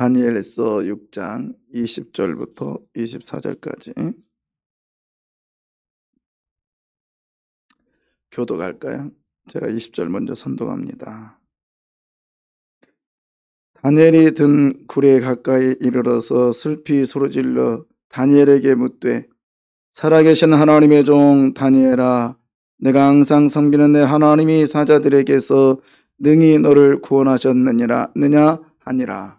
다니엘서 6장 20절부터 24절까지 교독할까요? 제가 20절 먼저 선독합니다. 다니엘이 든 굴에 가까이 이르러서 슬피 소리질러 다니엘에게 묻되, 살아계신 하나님의 종 다니엘아, 내가 항상 섬기는 내 하나님이 사자들에게서 능히 너를 구원하셨느냐 하니라.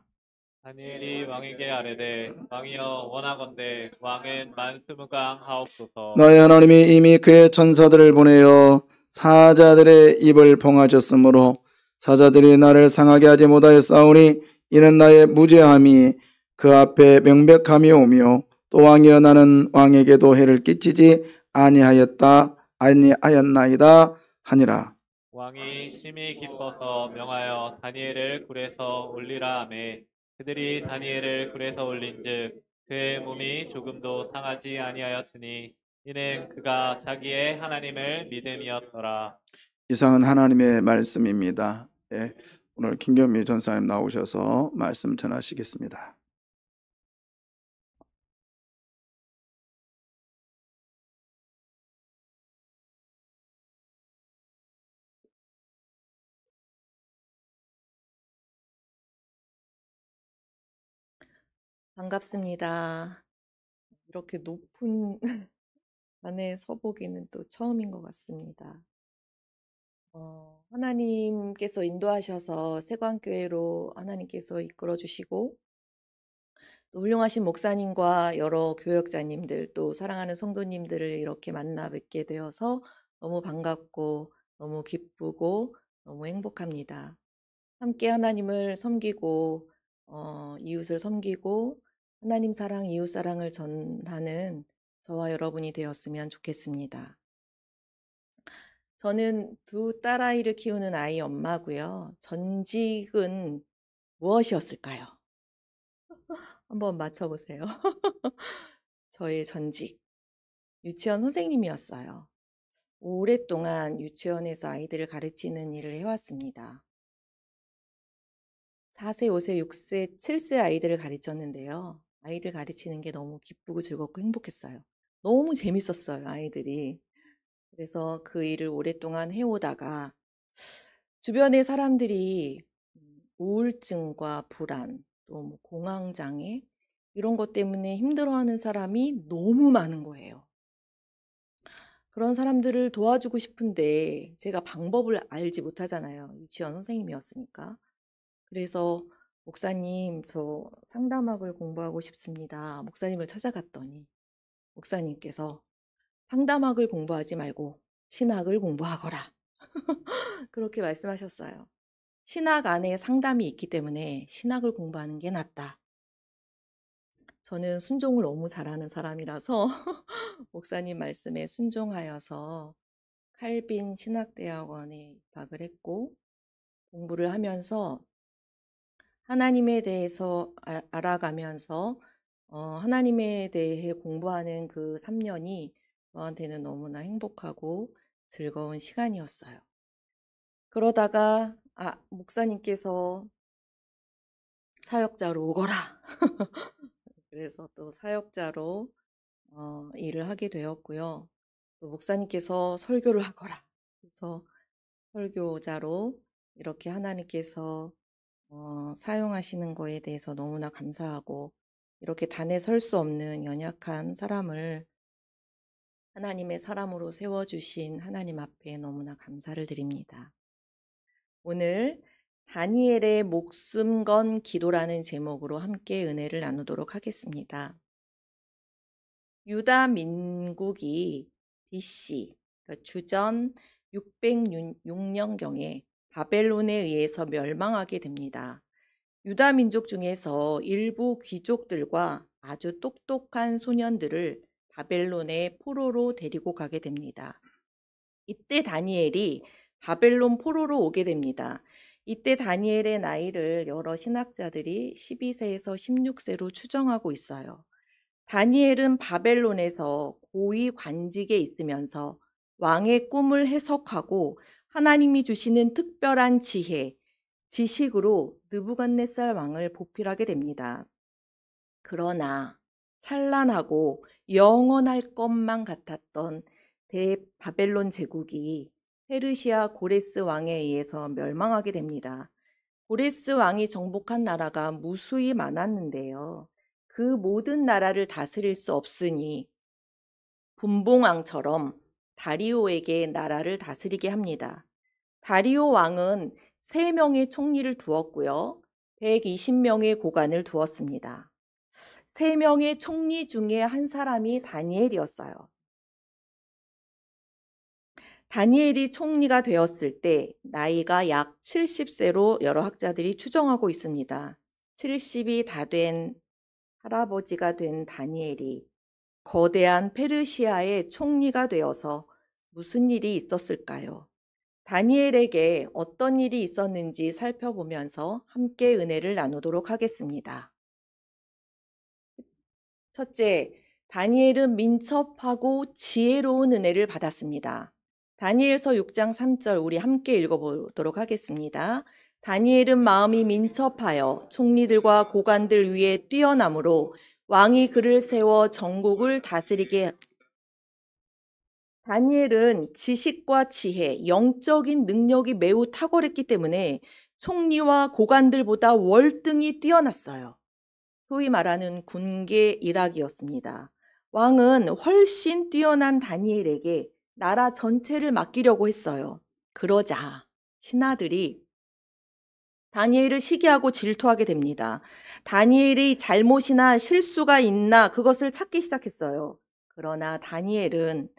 다니엘이 왕에게 아뢰되, 왕이여 원하건대 왕은 만수무강하옵소서. 너의 하나님이 이미 그의 천사들을 보내어 사자들의 입을 봉하셨으므로 사자들이 나를 상하게 하지 못하였사오니 이는 나의 무죄함이 그 앞에 명백함이 오며 또 왕이여 나는 왕에게도 해를 끼치지 아니하였나이다 하니라. 왕이 심히 기뻐서 명하여 다니엘을 굴에서 올리라 하매 그들이 다니엘을 굴에서 올린즉 그의 몸이 조금도 상하지 아니하였으니 이는 그가 자기의 하나님을 믿음이었더라. 이상은 하나님의 말씀입니다. 네, 오늘 김경미 전사님 나오셔서 말씀 전하시겠습니다. 반갑습니다. 이렇게 높은 안에 서보기는 또 처음인 것 같습니다. 하나님께서 인도하셔서 세관교회로 하나님께서 이끌어 주시고 또 훌륭하신 목사님과 여러 교역자님들 또 사랑하는 성도님들을 이렇게 만나 뵙게 되어서 너무 반갑고 너무 기쁘고 너무 행복합니다. 함께 하나님을 섬기고 이웃을 섬기고 하나님 사랑, 이웃 사랑을 전하는 저와 여러분이 되었으면 좋겠습니다. 저는 두 딸아이를 키우는 아이 엄마고요. 전직은 무엇이었을까요? 한번 맞춰보세요. 저의 전직, 유치원 선생님이었어요. 오랫동안 유치원에서 아이들을 가르치는 일을 해왔습니다. 4세, 5세, 6세, 7세 아이들을 가르쳤는데요. 아이들 가르치는 게 너무 기쁘고 즐겁고 행복했어요. 너무 재밌었어요, 아이들이. 그래서 그 일을 오랫동안 해오다가 주변의 사람들이 우울증과 불안, 또 뭐 공황장애 이런 것 때문에 힘들어하는 사람이 너무 많은 거예요. 그런 사람들을 도와주고 싶은데 제가 방법을 알지 못하잖아요. 유치원 선생님이었으니까. 그래서 목사님, 저 상담학을 공부하고 싶습니다. 목사님을 찾아갔더니 목사님께서 상담학을 공부하지 말고 신학을 공부하거라. 그렇게 말씀하셨어요. 신학 안에 상담이 있기 때문에 신학을 공부하는 게 낫다. 저는 순종을 너무 잘하는 사람이라서 목사님 말씀에 순종하여서 칼빈 신학대학원에 입학을 했고 공부를 하면서 하나님에 대해서 알아가면서 하나님에 대해 공부하는 그 3년이 저한테는 너무나 행복하고 즐거운 시간이었어요. 그러다가 목사님께서 사역자로 오거라. 그래서 또 사역자로 일을 하게 되었고요. 또 목사님께서 설교를 하거라. 그래서 설교자로 이렇게 하나님께서 사용하시는 거에 대해서 너무나 감사하고 이렇게 단에 설 수 없는 연약한 사람을 하나님의 사람으로 세워주신 하나님 앞에 너무나 감사를 드립니다. 오늘 다니엘의 목숨 건 기도라는 제목으로 함께 은혜를 나누도록 하겠습니다. 유다 민국이 BC, 그러니까 주전 606년경에 바벨론에 의해서 멸망하게 됩니다. 유다 민족 중에서 일부 귀족들과 아주 똑똑한 소년들을 바벨론의 포로로 데리고 가게 됩니다. 이때 다니엘이 바벨론 포로로 오게 됩니다. 이때 다니엘의 나이를 여러 신학자들이 12세에서 16세로 추정하고 있어요. 다니엘은 바벨론에서 고위 관직에 있으면서 왕의 꿈을 해석하고 하나님이 주시는 특별한 지혜, 지식으로 느부갓네살 왕을 보필하게 됩니다. 그러나 찬란하고 영원할 것만 같았던 대바벨론 제국이 페르시아 고레스 왕에 의해서 멸망하게 됩니다. 고레스 왕이 정복한 나라가 무수히 많았는데요. 그 모든 나라를 다스릴 수 없으니 분봉왕처럼 다리오에게 나라를 다스리게 합니다. 다리오 왕은 3명의 총리를 두었고요. 120명의 고관을 두었습니다. 3명의 총리 중에 한 사람이 다니엘이었어요. 다니엘이 총리가 되었을 때 나이가 약 70세로 여러 학자들이 추정하고 있습니다. 70이 다 된 할아버지가 된 다니엘이 거대한 페르시아의 총리가 되어서 무슨 일이 있었을까요? 다니엘에게 어떤 일이 있었는지 살펴보면서 함께 은혜를 나누도록 하겠습니다. 첫째, 다니엘은 민첩하고 지혜로운 은혜를 받았습니다. 다니엘서 6장 3절 우리 함께 읽어보도록 하겠습니다. 다니엘은 마음이 민첩하여 총리들과 고관들 위에 뛰어남으로 왕이 그를 세워 전국을 다스리게. 다니엘은 지식과 지혜, 영적인 능력이 매우 탁월했기 때문에 총리와 고관들보다 월등히 뛰어났어요. 소위 말하는 군계 일학이었습니다. 왕은 훨씬 뛰어난 다니엘에게 나라 전체를 맡기려고 했어요. 그러자 신하들이 다니엘을 시기하고 질투하게 됩니다. 다니엘이 잘못이나 실수가 있나 그것을 찾기 시작했어요. 그러나 다니엘은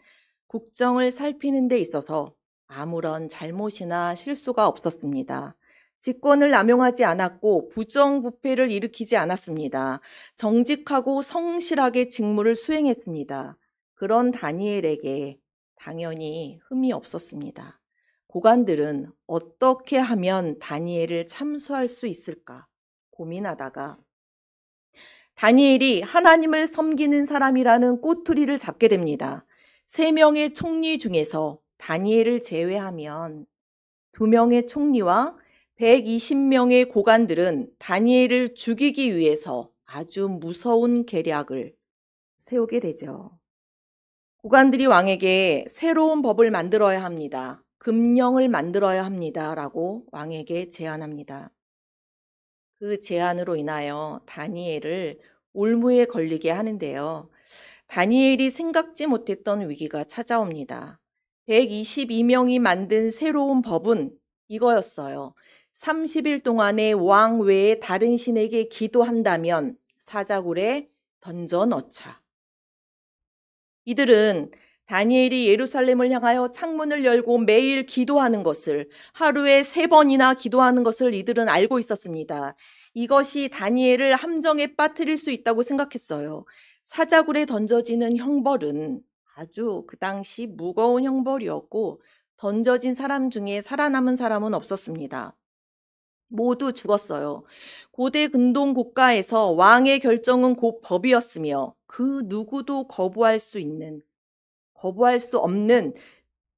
국정을 살피는 데 있어서 아무런 잘못이나 실수가 없었습니다. 직권을 남용하지 않았고 부정부패를 일으키지 않았습니다. 정직하고 성실하게 직무를 수행했습니다. 그런 다니엘에게 당연히 흠이 없었습니다. 고관들은 어떻게 하면 다니엘을 참수할 수 있을까 고민하다가 다니엘이 하나님을 섬기는 사람이라는 꼬투리를 잡게 됩니다. 3명의 총리 중에서 다니엘을 제외하면 2명의 총리와 120명의 고관들은 다니엘을 죽이기 위해서 아주 무서운 계략을 세우게 되죠. 고관들이 왕에게 새로운 법을 만들어야 합니다. 금령을 만들어야 합니다. 라고 왕에게 제안합니다. 그 제안으로 인하여 다니엘을 올무에 걸리게 하는데요. 다니엘이 생각지 못했던 위기가 찾아옵니다. 122명이 만든 새로운 법은 이거였어요. 30일 동안에 왕 외에 다른 신에게 기도한다면 사자굴에 던져 넣자. 이들은 다니엘이 예루살렘을 향하여 창문을 열고 매일 기도하는 것을, 하루에 3번이나 기도하는 것을 이들은 알고 있었습니다. 이것이 다니엘을 함정에 빠뜨릴 수 있다고 생각했어요. 사자굴에 던져지는 형벌은 아주 그 당시 무거운 형벌이었고 던져진 사람 중에 살아남은 사람은 없었습니다. 모두 죽었어요. 고대 근동 국가에서 왕의 결정은 곧 법이었으며 그 누구도 거부할 수 없는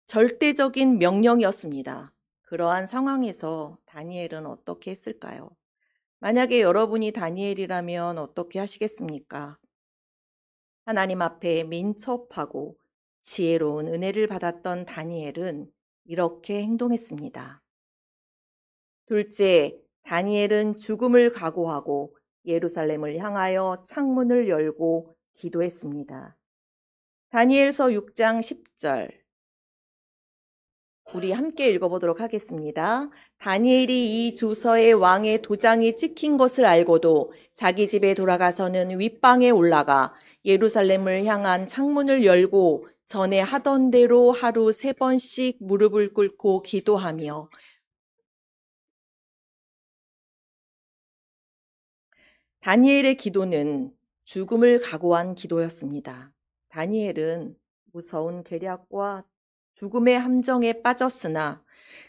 절대적인 명령이었습니다. 그러한 상황에서 다니엘은 어떻게 했을까요? 만약에 여러분이 다니엘이라면 어떻게 하시겠습니까? 하나님 앞에 민첩하고 지혜로운 은혜를 받았던 다니엘은 이렇게 행동했습니다. 둘째, 다니엘은 죽음을 각오하고 예루살렘을 향하여 창문을 열고 기도했습니다. 다니엘서 6장 10절 우리 함께 읽어보도록 하겠습니다. 다니엘이 이 조서에 왕의 도장이 찍힌 것을 알고도 자기 집에 돌아가서는 윗방에 올라가 예루살렘을 향한 창문을 열고 전에 하던 대로 하루 3번씩 무릎을 꿇고 기도하며 다니엘의 기도는 죽음을 각오한 기도였습니다. 다니엘은 무서운 계략과 죽음의 함정에 빠졌으나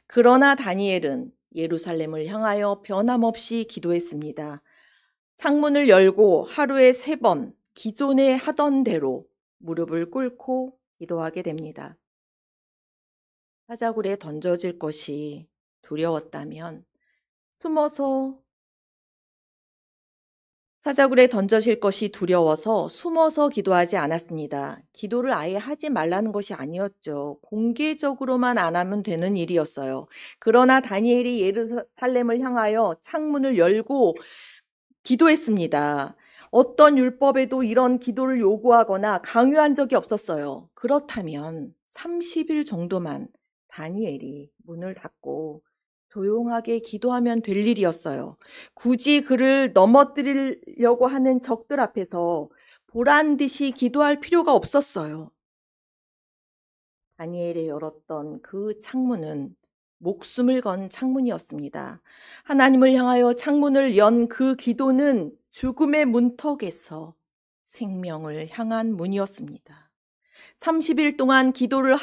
그러나 다니엘은 예루살렘을 향하여 변함없이 기도했습니다. 창문을 열고 하루에 3번 기존에 하던 대로 무릎을 꿇고 기도하게 됩니다. 사자굴에 던져질 것이 두려웠다면 숨어서 사자굴에 던져질 것이 두려워서 숨어서 기도하지 않았습니다. 기도를 아예 하지 말라는 것이 아니었죠. 공개적으로만 안 하면 되는 일이었어요. 그러나 다니엘이 예루살렘을 향하여 창문을 열고 기도했습니다. 어떤 율법에도 이런 기도를 요구하거나 강요한 적이 없었어요. 그렇다면 30일 정도만 다니엘이 문을 닫고 조용하게 기도하면 될 일이었어요. 굳이 그를 넘어뜨리려고 하는 적들 앞에서 보란 듯이 기도할 필요가 없었어요. 다니엘이 열었던 그 창문은 목숨을 건 창문이었습니다. 하나님을 향하여 창문을 연 그 기도는 죽음의 문턱에서 생명을 향한 문이었습니다. 30일 동안 기도를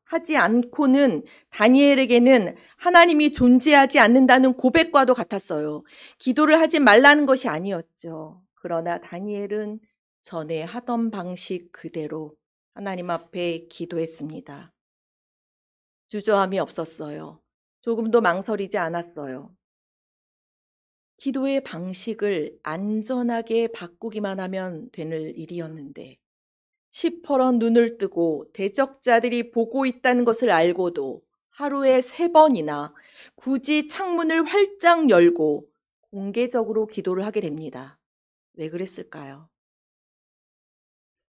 하지 않고는 다니엘에게는 하나님이 존재하지 않는다는 고백과도 같았어요. 기도를 하지 말라는 것이 아니었죠. 그러나 다니엘은 전에 하던 방식 그대로 하나님 앞에 기도했습니다. 주저함이 없었어요. 조금도 망설이지 않았어요. 기도의 방식을 안전하게 바꾸기만 하면 되는 일이었는데 시퍼런 눈을 뜨고 대적자들이 보고 있다는 것을 알고도 하루에 3번이나 굳이 창문을 활짝 열고 공개적으로 기도를 하게 됩니다. 왜 그랬을까요?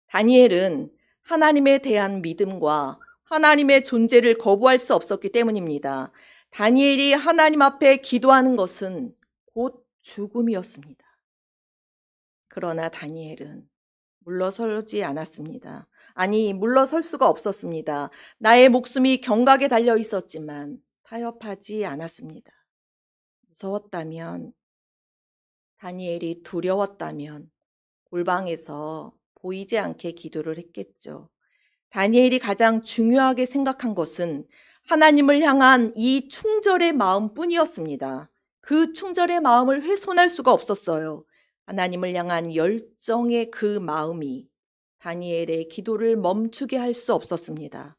다니엘은 하나님에 대한 믿음과 하나님의 존재를 거부할 수 없었기 때문입니다. 다니엘이 하나님 앞에 기도하는 것은 곧 죽음이었습니다. 그러나 다니엘은 물러서지 않았습니다. 아니, 물러설 수가 없었습니다. 나의 목숨이 경각에 달려 있었지만 타협하지 않았습니다. 무서웠다면, 다니엘이 두려웠다면 골방에서 보이지 않게 기도를 했겠죠. 다니엘이 가장 중요하게 생각한 것은 하나님을 향한 이 충절의 마음뿐이었습니다. 그 충절의 마음을 훼손할 수가 없었어요. 하나님을 향한 열정의 그 마음이 다니엘의 기도를 멈추게 할 수 없었습니다.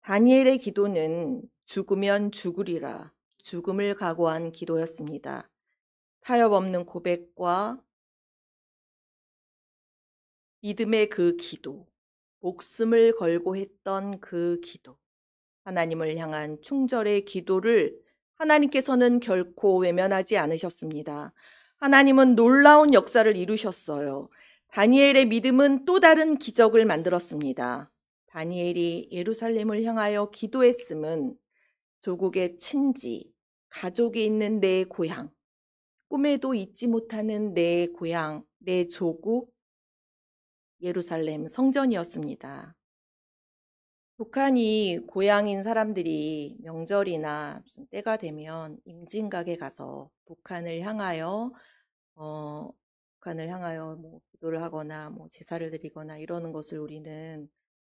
다니엘의 기도는 죽으면 죽으리라, 죽음을 각오한 기도였습니다. 타협 없는 고백과 믿음의 그 기도, 목숨을 걸고 했던 그 기도, 하나님을 향한 충절의 기도를 하나님께서는 결코 외면하지 않으셨습니다. 하나님은 놀라운 역사를 이루셨어요. 다니엘의 믿음은 또 다른 기적을 만들었습니다. 다니엘이 예루살렘을 향하여 기도했음은 조국의 친지, 가족이 있는 내 고향, 꿈에도 잊지 못하는 내 고향, 내 조국, 예루살렘 성전이었습니다. 북한이 고향인 사람들이 명절이나 무슨 때가 되면 임진각에 가서 북한을 향하여 뭐 기도를 하거나 뭐 제사를 드리거나 이러는 것을 우리는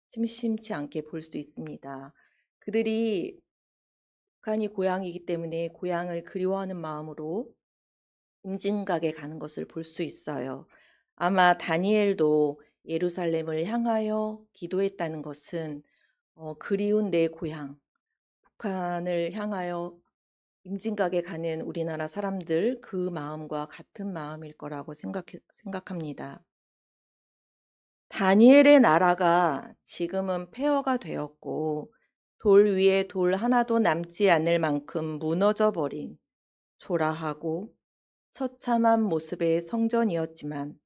심심치 않게 볼 수 있습니다. 그들이 북한이 고향이기 때문에 고향을 그리워하는 마음으로 임진각에 가는 것을 볼 수 있어요. 아마 다니엘도 예루살렘을 향하여 기도했다는 것은 그리운 내 고향, 북한을 향하여 임진각에 가는 우리나라 사람들 그 마음과 같은 마음일 거라고 생각합니다. 다니엘의 나라가 지금은 폐허가 되었고 돌 위에 돌 하나도 남지 않을 만큼 무너져 버린 초라하고 처참한 모습의 성전이었지만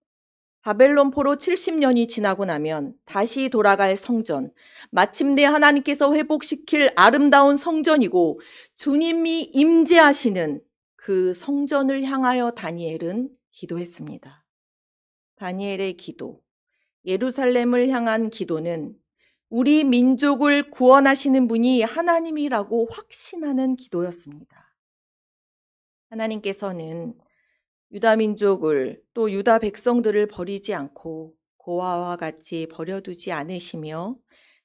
바벨론 포로 70년이 지나고 나면 다시 돌아갈 성전, 마침내 하나님께서 회복시킬 아름다운 성전이고 주님이 임재하시는 그 성전을 향하여 다니엘은 기도했습니다. 다니엘의 기도, 예루살렘을 향한 기도는 우리 민족을 구원하시는 분이 하나님이라고 확신하는 기도였습니다. 하나님께서는 유다 민족을 또 유다 백성들을 버리지 않고 고아와 같이 버려두지 않으시며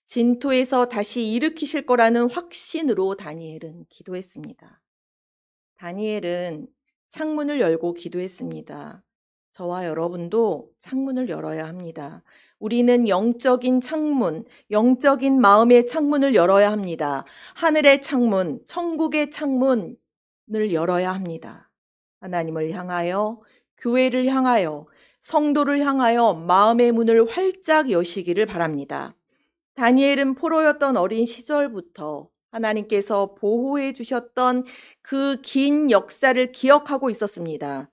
진토에서 다시 일으키실 거라는 확신으로 다니엘은 기도했습니다. 다니엘은 창문을 열고 기도했습니다. 저와 여러분도 창문을 열어야 합니다. 우리는 영적인 창문, 영적인 마음의 창문을 열어야 합니다. 하늘의 창문, 천국의 창문 문을 열어야 합니다. 하나님을 향하여, 교회를 향하여, 성도를 향하여 마음의 문을 활짝 여시기를 바랍니다. 다니엘은 포로였던 어린 시절부터 하나님께서 보호해 주셨던 그 긴 역사를 기억하고 있었습니다.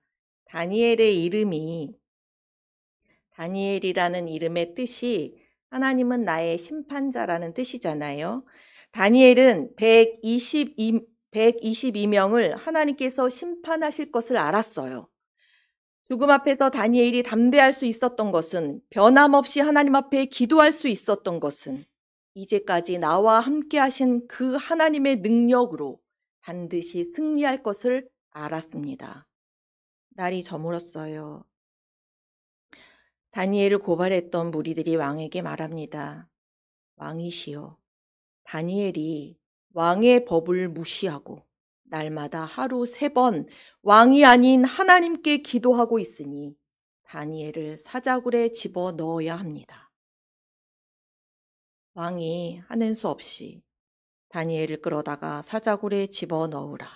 다니엘이라는 이름의 뜻이 하나님은 나의 심판자라는 뜻이잖아요. 다니엘은 122명을 하나님께서 심판하실 것을 알았어요. 죽음 앞에서 다니엘이 담대할 수 있었던 것은, 변함없이 하나님 앞에 기도할 수 있었던 것은 이제까지 나와 함께 하신 그 하나님의 능력으로 반드시 승리할 것을 알았습니다. 날이 저물었어요. 다니엘을 고발했던 무리들이 왕에게 말합니다. 왕이시여, 다니엘이 왕의 법을 무시하고 날마다 하루 3번 왕이 아닌 하나님께 기도하고 있으니 다니엘을 사자굴에 집어 넣어야 합니다. 왕이 하는 수 없이 다니엘을 끌어다가 사자굴에 집어 넣으라.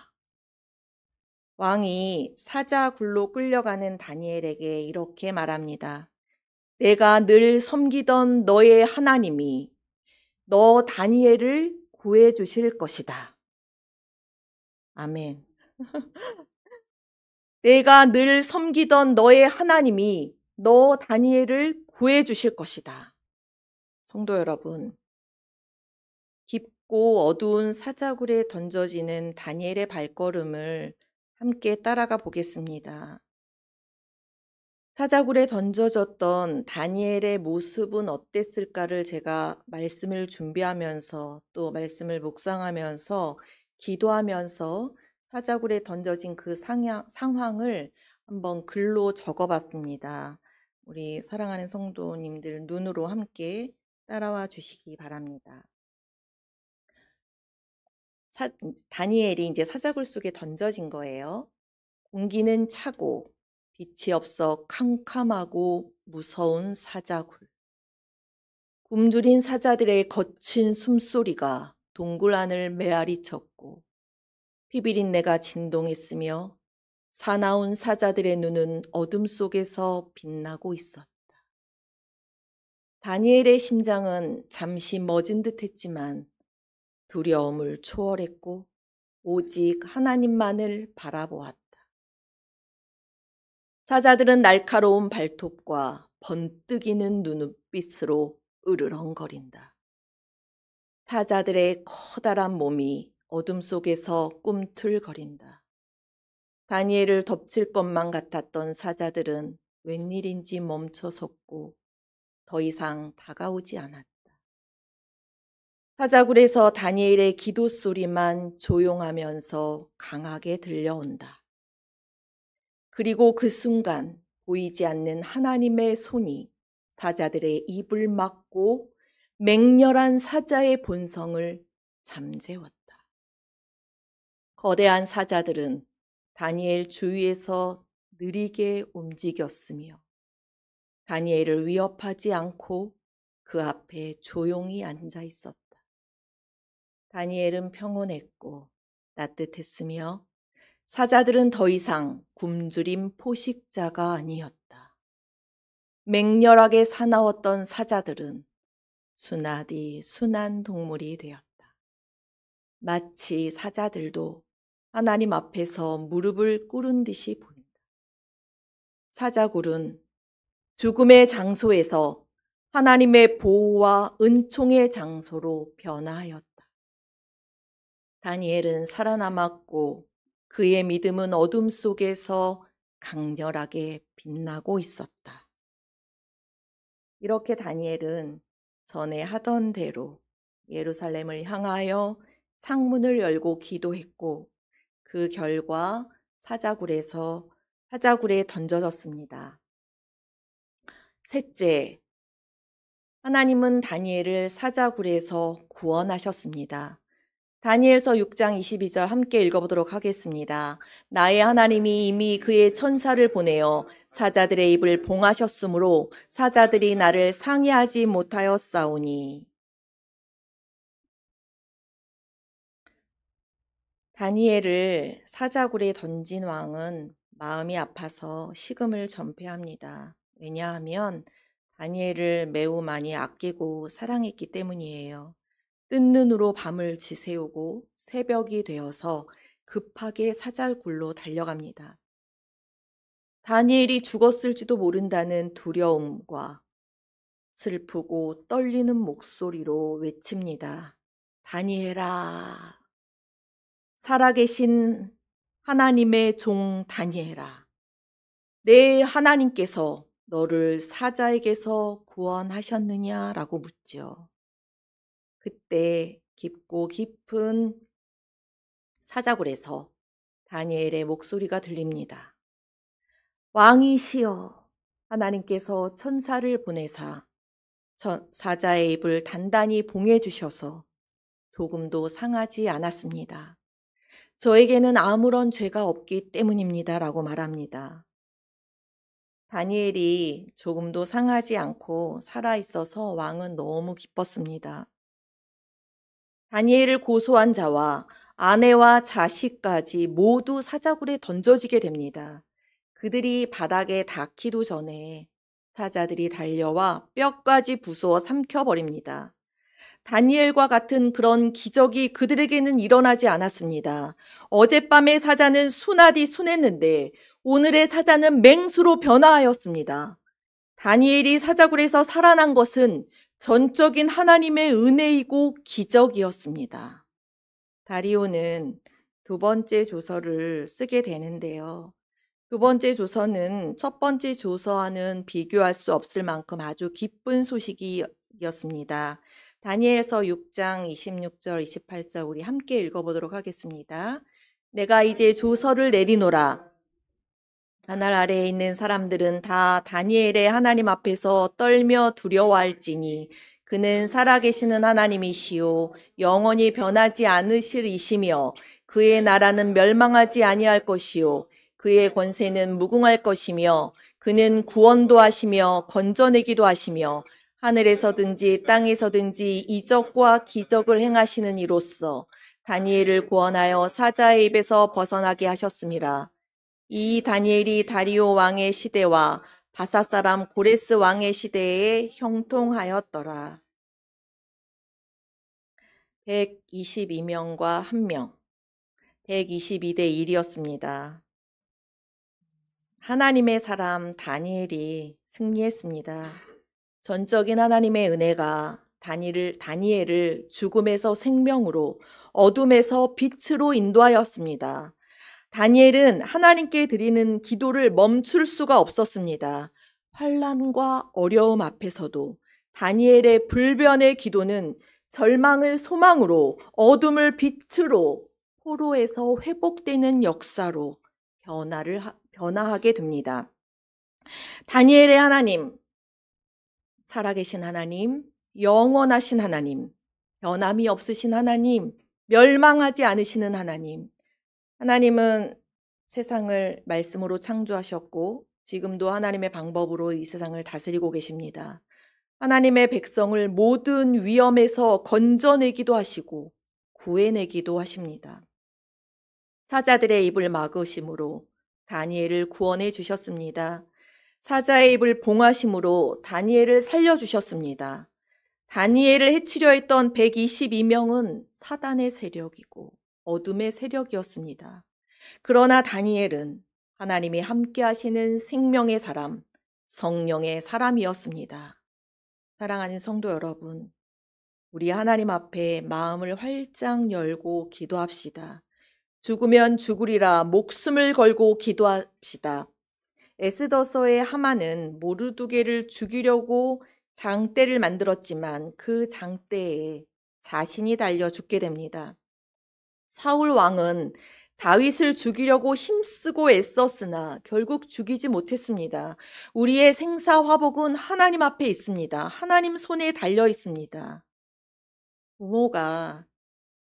왕이 사자굴로 끌려가는 다니엘에게 이렇게 말합니다. 내가 늘 섬기던 너의 하나님이 너 다니엘을 구해 주실 것이다. 아멘. 내가 늘 섬기던 너의 하나님이 너 다니엘을 구해 주실 것이다. 성도 여러분, 깊고 어두운 사자굴에 던져지는 다니엘의 발걸음을 함께 따라가 보겠습니다. 사자굴에 던져졌던 다니엘의 모습은 어땠을까를 제가 말씀을 준비하면서 또 말씀을 묵상하면서 기도하면서 사자굴에 던져진 그 상황을 한번 글로 적어봤습니다. 우리 사랑하는 성도님들 눈으로 함께 따라와 주시기 바랍니다. 다니엘이 이제 사자굴 속에 던져진 거예요. 공기는 차고 빛이 없어 캄캄하고 무서운 사자굴. 굶주린 사자들의 거친 숨소리가 동굴 안을 메아리 쳤고 피비린내가 진동했으며 사나운 사자들의 눈은 어둠 속에서 빛나고 있었다. 다니엘의 심장은 잠시 멎은 듯 했지만 두려움을 초월했고 오직 하나님만을 바라보았다. 사자들은 날카로운 발톱과 번뜩이는 눈빛으로 으르렁거린다. 사자들의 커다란 몸이 어둠 속에서 꿈틀거린다. 다니엘을 덮칠 것만 같았던 사자들은 웬일인지 멈춰섰고 더 이상 다가오지 않았다. 사자굴에서 다니엘의 기도 소리만 조용하면서 강하게 들려온다. 그리고 그 순간 보이지 않는 하나님의 손이 사자들의 입을 막고 맹렬한 사자의 본성을 잠재웠다. 거대한 사자들은 다니엘 주위에서 느리게 움직였으며 다니엘을 위협하지 않고 그 앞에 조용히 앉아 있었다. 다니엘은 평온했고 따뜻했으며 사자들은 더 이상 굶주린 포식자가 아니었다. 맹렬하게 사나웠던 사자들은 순하디 순한 동물이 되었다. 마치 사자들도 하나님 앞에서 무릎을 꿇은 듯이 보인다. 사자굴은 죽음의 장소에서 하나님의 보호와 은총의 장소로 변화하였다. 다니엘은 살아남았고 그의 믿음은 어둠 속에서 강렬하게 빛나고 있었다. 이렇게 다니엘은 전에 하던 대로 예루살렘을 향하여 창문을 열고 기도했고 그 결과 사자굴에 던져졌습니다. 셋째, 하나님은 다니엘을 사자굴에서 구원하셨습니다. 다니엘서 6장 22절 함께 읽어보도록 하겠습니다. 나의 하나님이 이미 그의 천사를 보내어 사자들의 입을 봉하셨으므로 사자들이 나를 상해하지 못하였사오니. 다니엘을 사자굴에 던진 왕은 마음이 아파서 식음을 전폐합니다. 왜냐하면 다니엘을 매우 많이 아끼고 사랑했기 때문이에요. 뜬 눈으로 밤을 지새우고 새벽이 되어서 급하게 사자굴로 달려갑니다. 다니엘이 죽었을지도 모른다는 두려움과 슬프고 떨리는 목소리로 외칩니다. 다니엘아, 살아계신 하나님의 종 다니엘아, 내 하나님께서 너를 사자에게서 구원하셨느냐라고 묻죠. 그때 깊고 깊은 사자굴에서 다니엘의 목소리가 들립니다. 왕이시여, 하나님께서 천사를 보내사 사자의 입을 단단히 봉해 주셔서 조금도 상하지 않았습니다. 저에게는 아무런 죄가 없기 때문입니다. 라고 말합니다. 다니엘이 조금도 상하지 않고 살아있어서 왕은 너무 기뻤습니다. 다니엘을 고소한 자와 아내와 자식까지 모두 사자굴에 던져지게 됩니다. 그들이 바닥에 닿기도 전에 사자들이 달려와 뼈까지 부수어 삼켜버립니다. 다니엘과 같은 그런 기적이 그들에게는 일어나지 않았습니다. 어젯밤의 사자는 순하디 순했는데 오늘의 사자는 맹수로 변화하였습니다. 다니엘이 사자굴에서 살아난 것은 전적인 하나님의 은혜이고 기적이었습니다. 다리오는 두 번째 조서를 쓰게 되는데요. 두 번째 조서는 첫 번째 조서와는 비교할 수 없을 만큼 아주 기쁜 소식이었습니다. 다니엘서 6장 26절 28절 우리 함께 읽어보도록 하겠습니다. 내가 이제 조서를 내리노라. 하늘 아래에 있는 사람들은 다 다니엘의 하나님 앞에서 떨며 두려워할지니 그는 살아계시는 하나님이시요 영원히 변하지 않으실 이시며 그의 나라는 멸망하지 아니할 것이요 그의 권세는 무궁할 것이며 그는 구원도 하시며 건져내기도 하시며 하늘에서든지 땅에서든지 이적과 기적을 행하시는 이로써 다니엘을 구원하여 사자의 입에서 벗어나게 하셨습니다. 이 다니엘이 다리오 왕의 시대와 바사 사람 고레스 왕의 시대에 형통하였더라. 122명과 1명, 122대 1이었습니다. 하나님의 사람 다니엘이 승리했습니다. 전적인 하나님의 은혜가 다니엘을 죽음에서 생명으로, 어둠에서 빛으로 인도하였습니다. 다니엘은 하나님께 드리는 기도를 멈출 수가 없었습니다. 환난과 어려움 앞에서도 다니엘의 불변의 기도는 절망을 소망으로, 어둠을 빛으로, 포로에서 회복되는 역사로 변화하게 됩니다. 다니엘의 하나님, 살아계신 하나님, 영원하신 하나님, 변함이 없으신 하나님, 멸망하지 않으시는 하나님. 하나님은 세상을 말씀으로 창조하셨고 지금도 하나님의 방법으로 이 세상을 다스리고 계십니다. 하나님의 백성을 모든 위험에서 건져내기도 하시고 구해내기도 하십니다. 사자들의 입을 막으심으로 다니엘을 구원해 주셨습니다. 사자의 입을 봉하심으로 다니엘을 살려주셨습니다. 다니엘을 해치려 했던 122명은 사단의 세력이고 어둠의 세력이었습니다. 그러나 다니엘은 하나님이 함께 하시는 생명의 사람, 성령의 사람이었습니다. 사랑하는 성도 여러분, 우리 하나님 앞에 마음을 활짝 열고 기도합시다. 죽으면 죽으리라 목숨을 걸고 기도합시다. 에스더서의 하만은 모르두게를 죽이려고 장대를 만들었지만 그 장대에 자신이 달려 죽게 됩니다. 사울 왕은 다윗을 죽이려고 힘쓰고 애썼으나 결국 죽이지 못했습니다. 우리의 생사화복은 하나님 앞에 있습니다. 하나님 손에 달려 있습니다. 부모가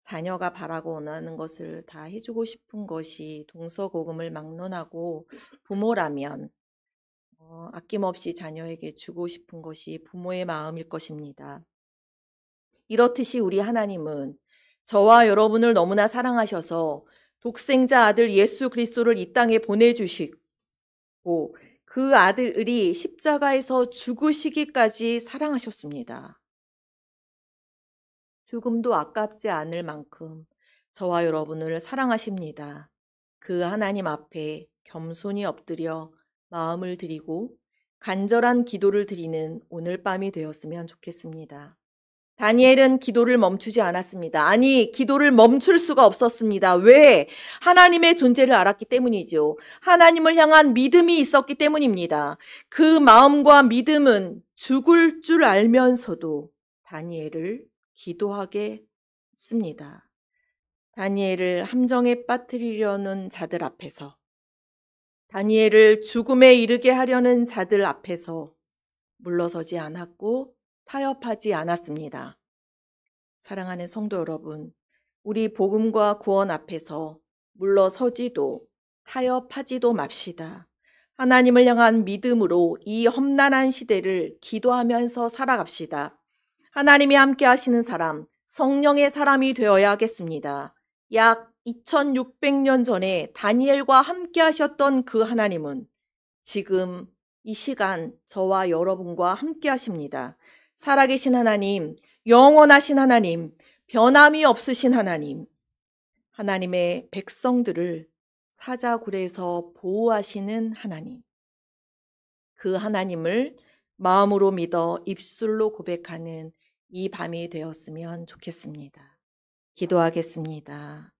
자녀가 바라고 원하는 것을 다 해주고 싶은 것이 동서고금을 막론하고 부모라면 아낌없이 자녀에게 주고 싶은 것이 부모의 마음일 것입니다. 이렇듯이 우리 하나님은 저와 여러분을 너무나 사랑하셔서 독생자 아들 예수 그리스도를 이 땅에 보내주시고 그 아들이 십자가에서 죽으시기까지 사랑하셨습니다. 죽음도 아깝지 않을 만큼 저와 여러분을 사랑하십니다. 그 하나님 앞에 겸손히 엎드려 마음을 드리고 간절한 기도를 드리는 오늘 밤이 되었으면 좋겠습니다. 다니엘은 기도를 멈추지 않았습니다. 아니, 기도를 멈출 수가 없었습니다. 왜? 하나님의 존재를 알았기 때문이죠. 하나님을 향한 믿음이 있었기 때문입니다. 그 마음과 믿음은 죽을 줄 알면서도 다니엘을 기도하게 했습니다. 다니엘을 함정에 빠뜨리려는 자들 앞에서, 다니엘을 죽음에 이르게 하려는 자들 앞에서 물러서지 않았고 타협하지 않았습니다. 사랑하는 성도 여러분, 우리 복음과 구원 앞에서 물러서지도 타협하지도 맙시다. 하나님을 향한 믿음으로 이 험난한 시대를 기도하면서 살아갑시다. 하나님이 함께 하시는 사람, 성령의 사람이 되어야 하겠습니다. 약 2600년 전에 다니엘과 함께 하셨던 그 하나님은 지금 이 시간 저와 여러분과 함께 하십니다. 살아계신 하나님, 영원하신 하나님, 변함이 없으신 하나님, 하나님의 백성들을 사자굴에서 보호하시는 하나님, 그 하나님을 마음으로 믿어 입술로 고백하는 이 밤이 되었으면 좋겠습니다. 기도하겠습니다.